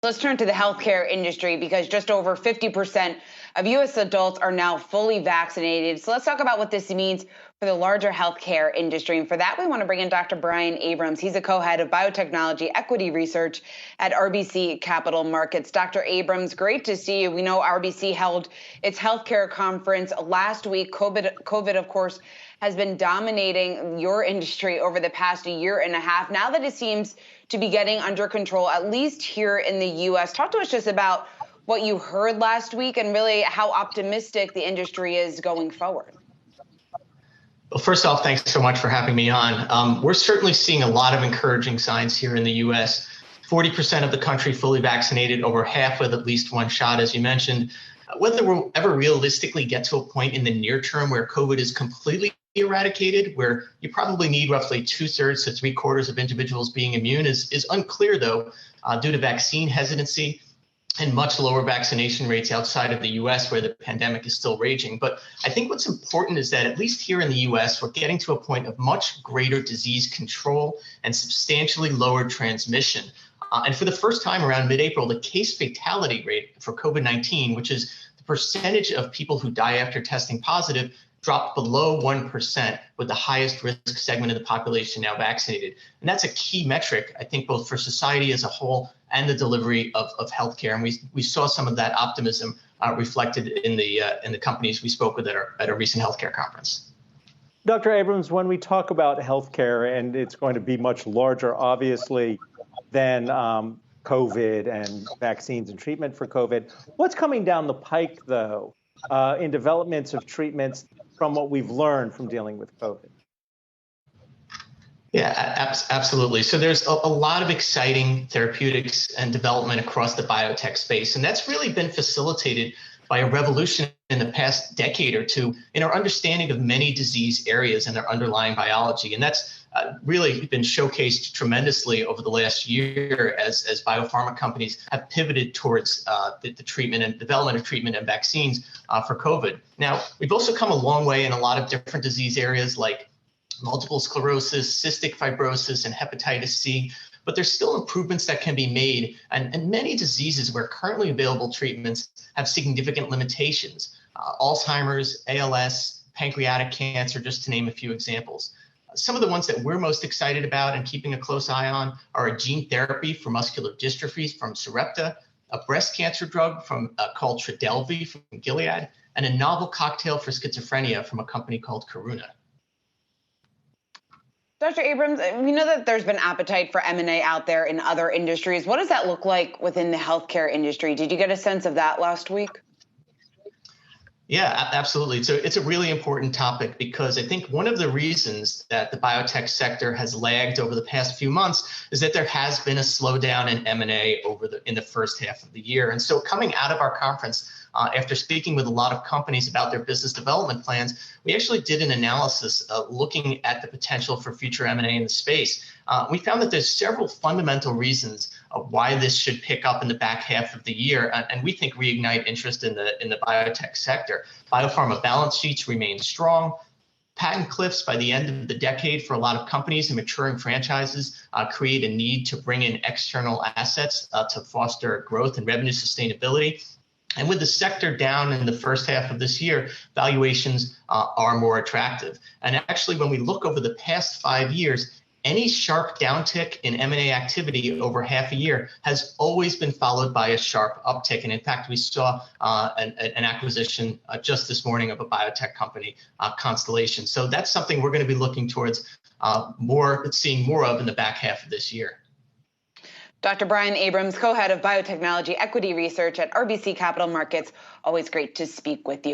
Let's turn to the healthcare industry because just over 50% of U.S. adults are now fully vaccinated. So let's talk about what this means for the larger healthcare industry. And for that, we want to bring in Dr. Brian Abrams. He's a co-head of Biotechnology Equity Research at RBC Capital Markets. Dr. Abrams, great to see you. We know RBC held its healthcare conference last week. COVID, of course, has been dominating your industry over the past year and a half. Now that it seems to be getting under control, at least here in the U.S., talk to us just about what you heard last week and really how optimistic the industry is going forward. Well, first off, thanks so much for having me on. We're certainly seeing a lot of encouraging signs here in the U.S. 40% of the country fully vaccinated, over half with at least one shot, as you mentioned. Whether we'll ever realistically get to a point in the near term where COVID is completely eradicated, where you probably need roughly 2/3 to 3/4 of individuals being immune is unclear, though, due to vaccine hesitancy and much lower vaccination rates outside of the U.S. where the pandemic is still raging. But I think what's important is that at least here in the U.S., we're getting to a point of much greater disease control and substantially lower transmission. And for the first time around mid-April, the case fatality rate for COVID-19, which is the percentage of people who die after testing positive, dropped below 1%, with the highest risk segment of the population now vaccinated. And that's a key metric, I think, both for society as a whole and the delivery of healthcare. And we saw some of that optimism reflected in the companies we spoke with at our recent healthcare conference. Dr. Abrams, when we talk about healthcare, and it's going to be much larger, obviously, than COVID and vaccines and treatment for COVID, what's coming down the pike, though, in developments of treatments from what we've learned from dealing with COVID? Yeah, absolutely. So there's a lot of exciting therapeutics and development across the biotech space, and that's really been facilitated by a revolution in the past decade or two in our understanding of many disease areas and their underlying biology. And that's really been showcased tremendously over the last year as biopharma companies have pivoted towards the treatment and development of treatment and vaccines for COVID. Now, we've also come a long way in a lot of different disease areas like multiple sclerosis, cystic fibrosis, and hepatitis C. But there's still improvements that can be made, and many diseases where currently available treatments have significant limitations. Alzheimer's, ALS, pancreatic cancer, just to name a few examples. Some of the ones that we're most excited about and keeping a close eye on are a gene therapy for muscular dystrophies from Sarepta, a breast cancer drug called Trodelvy from Gilead, and a novel cocktail for schizophrenia from a company called Karuna. Dr. Abrams, we know that there's been appetite for M&A out there in other industries. What does that look like within the healthcare industry? Did you get a sense of that last week? Yeah, absolutely. So it's a really important topic because I think one of the reasons that the biotech sector has lagged over the past few months is that there has been a slowdown in M&A in the first half of the year. And so coming out of our conference, after speaking with a lot of companies about their business development plans, we actually did an analysis looking at the potential for future M&A in the space. We found that there's several fundamental reasons of why this should pick up in the back half of the year, and we think reignite interest in the biotech sector. Biopharma balance sheets remain strong. Patent cliffs by the end of the decade for a lot of companies and maturing franchises create a need to bring in external assets to foster growth and revenue sustainability. And with the sector down in the first half of this year, valuations are more attractive. And actually, when we look over the past 5 years, any sharp downtick in M&A activity over half a year has always been followed by a sharp uptick. And in fact, we saw an acquisition just this morning of a biotech company, Constellation. So that's something we're going to be looking towards seeing more of in the back half of this year. Dr. Brian Abrams, co-head of Biotechnology Equity Research at RBC Capital Markets. Always great to speak with you.